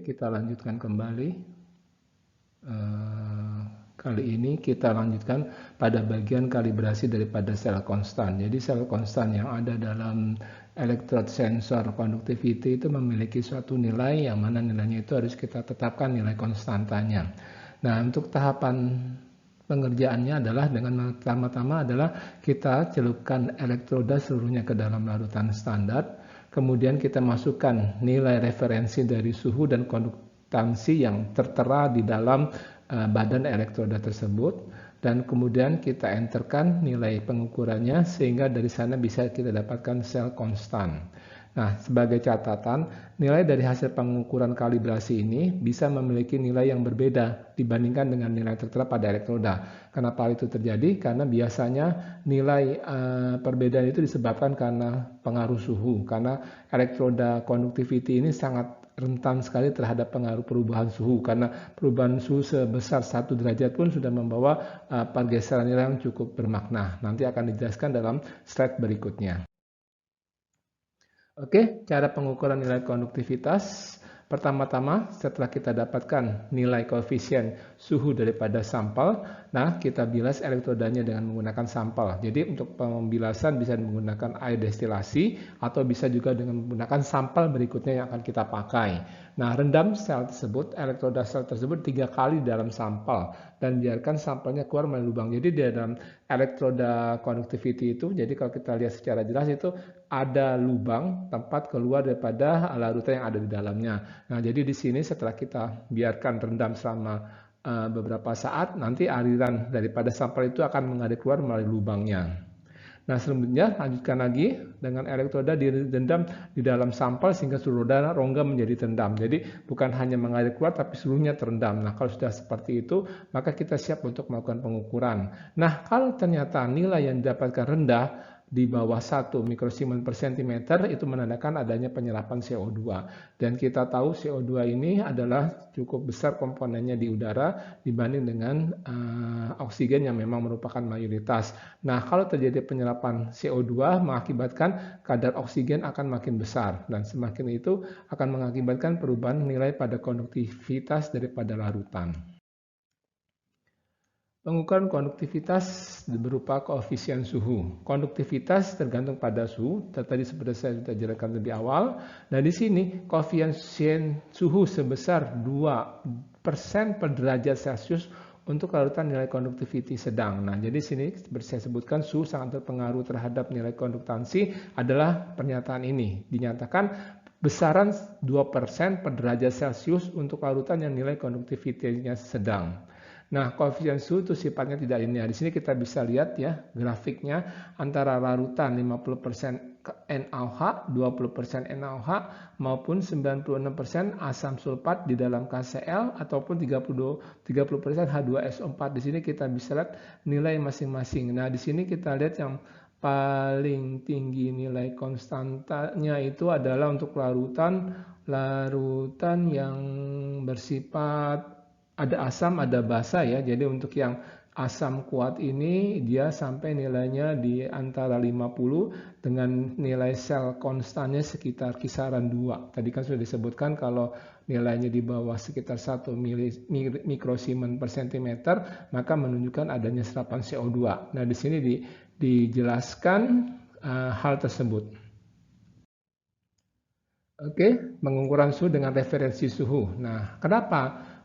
kita lanjutkan kembali. Kali ini kita lanjutkan pada bagian kalibrasi daripada sel konstan. Jadi sel konstan yang ada dalam electrode sensor conductivity itu memiliki suatu nilai yang mana nilainya itu harus kita tetapkan nilai konstantanya. Nah, untuk tahapan pengerjaannya adalah dengan pertama-tama adalah kita celupkan elektroda seluruhnya ke dalam larutan standar. Kemudian kita masukkan nilai referensi dari suhu dan konduktansi yang tertera di dalam badan elektroda tersebut, dan kemudian kita enterkan nilai pengukurannya sehingga dari sana bisa kita dapatkan sel konstan. Nah, sebagai catatan, nilai dari hasil pengukuran kalibrasi ini bisa memiliki nilai yang berbeda dibandingkan dengan nilai tertera pada elektroda. Kenapa itu terjadi? Karena biasanya nilai perbedaan itu disebabkan karena pengaruh suhu, karena elektroda conductivity ini sangat rentan sekali terhadap pengaruh perubahan suhu, karena perubahan suhu sebesar 1 derajat pun sudah membawa pergeseran nilai yang cukup bermakna. Nanti akan dijelaskan dalam slide berikutnya. Oke, cara pengukuran nilai konduktivitas. Pertama-tama, setelah kita dapatkan nilai koefisien suhu daripada sampel, nah kita bilas elektrodanya dengan menggunakan sampel. Jadi untuk pembilasan bisa menggunakan air destilasi atau bisa juga dengan menggunakan sampel berikutnya yang akan kita pakai. Nah, rendam sel tersebut, elektroda sel tersebut 3 kali dalam sampel dan biarkan sampelnya keluar melalui lubang. Jadi di dalam elektroda conductivity itu, jadi kalau kita lihat secara jelas itu ada lubang tempat keluar daripada larutan yang ada di dalamnya. Nah, jadi di sini setelah kita biarkan rendam selama beberapa saat, nanti aliran daripada sampel itu akan mengalir keluar melalui lubangnya. Nah, selanjutnya lanjutkan lagi dengan elektroda direndam di dalam sampel sehingga seluruh rongga menjadi terendam. Jadi bukan hanya mengalir keluar tapi seluruhnya terendam. Nah, kalau sudah seperti itu, maka kita siap untuk melakukan pengukuran. Nah, kalau ternyata nilai yang didapatkan rendah di bawah 1 mikrosiemens per cm itu menandakan adanya penyerapan CO2. Dan kita tahu CO2 ini adalah cukup besar komponennya di udara dibanding dengan oksigen yang memang merupakan mayoritas. Nah, kalau terjadi penyerapan CO2 mengakibatkan kadar oksigen akan makin besar, dan semakin itu akan mengakibatkan perubahan nilai pada konduktivitas daripada larutan. Pengukuran konduktivitas berupa koefisien suhu. Konduktivitas tergantung pada suhu, tadi seperti saya sudah jelaskan lebih awal. Dan di sini koefisien suhu sebesar 2% per derajat Celcius untuk larutan nilai konduktiviti sedang. Nah, jadi sini seperti saya sebutkan suhu sangat berpengaruh terhadap nilai konduktansi adalah pernyataan ini. Dinyatakan besaran 2% per derajat Celcius untuk larutan yang nilai konduktivitinya sedang. Nah, koefisien suhu itu sifatnya tidak linear. Di sini kita bisa lihat ya grafiknya antara larutan 50% NaOH, 20% NaOH maupun 96% asam sulfat di dalam KCl ataupun 30% H2SO4. Di sini kita bisa lihat nilai masing-masing. Nah, di sini kita lihat yang paling tinggi nilai konstantanya itu adalah untuk larutan yang bersifat ada asam, ada basa ya. Jadi untuk yang asam kuat ini dia sampai nilainya di antara 50 dengan nilai sel konstannya sekitar kisaran 2. Tadi kan sudah disebutkan kalau nilainya di bawah sekitar 1 mikrosiemens per cm, maka menunjukkan adanya serapan CO2. Nah, di sini dijelaskan hal tersebut. Oke, pengukuran suhu dengan referensi suhu. Nah, kenapa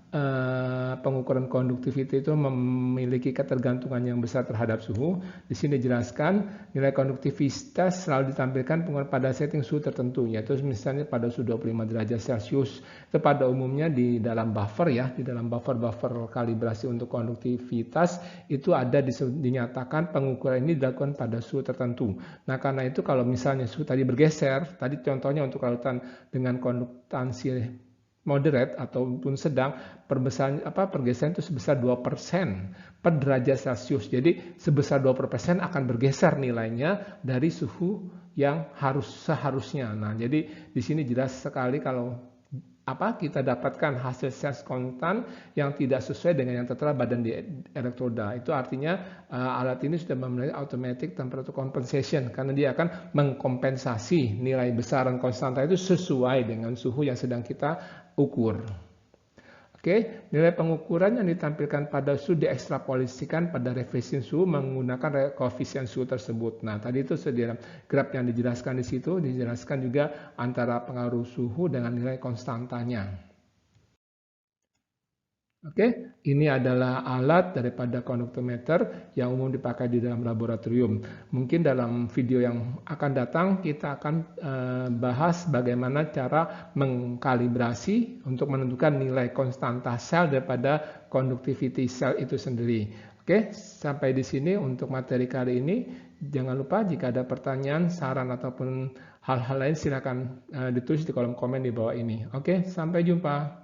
pengukuran konduktiviti itu memiliki ketergantungan yang besar terhadap suhu? Di sini dijelaskan nilai konduktivitas selalu ditampilkan pada setting suhu tertentu, yaitu misalnya pada suhu 25 derajat Celcius. Itu pada umumnya di dalam buffer ya, di dalam buffer kalibrasi untuk konduktivitas itu ada dinyatakan pengukuran ini dilakukan pada suhu tertentu. Nah, karena itu kalau misalnya suhu tadi bergeser, tadi contohnya untuk larutan dengan konduktansi moderate ataupun sedang, pergeseran itu sebesar 2% per derajat Celcius. Jadi sebesar 20% akan bergeser nilainya dari suhu yang seharusnya. Nah, jadi di sini jelas sekali kalau kita dapatkan hasil sense konstan yang tidak sesuai dengan yang tertera badan di elektroda. Itu artinya alat ini sudah memiliki automatic temperature compensation karena dia akan mengkompensasi nilai besaran konstanta itu sesuai dengan suhu yang sedang kita ukur. Oke, nilai pengukuran yang ditampilkan pada suhu diekstrapolisikan pada refreshing suhu menggunakan koefisien suhu tersebut. Nah, tadi itu dalam graf yang dijelaskan di situ, dijelaskan juga antara pengaruh suhu dengan nilai konstantanya. Oke, ini adalah alat daripada konduktometer yang umum dipakai di dalam laboratorium. Mungkin dalam video yang akan datang kita akan bahas bagaimana cara mengkalibrasi untuk menentukan nilai konstanta sel daripada conductivity sel itu sendiri. Oke, sampai di sini untuk materi kali ini. Jangan lupa jika ada pertanyaan, saran ataupun hal-hal lain silakan ditulis di kolom komen di bawah ini. Oke, sampai jumpa.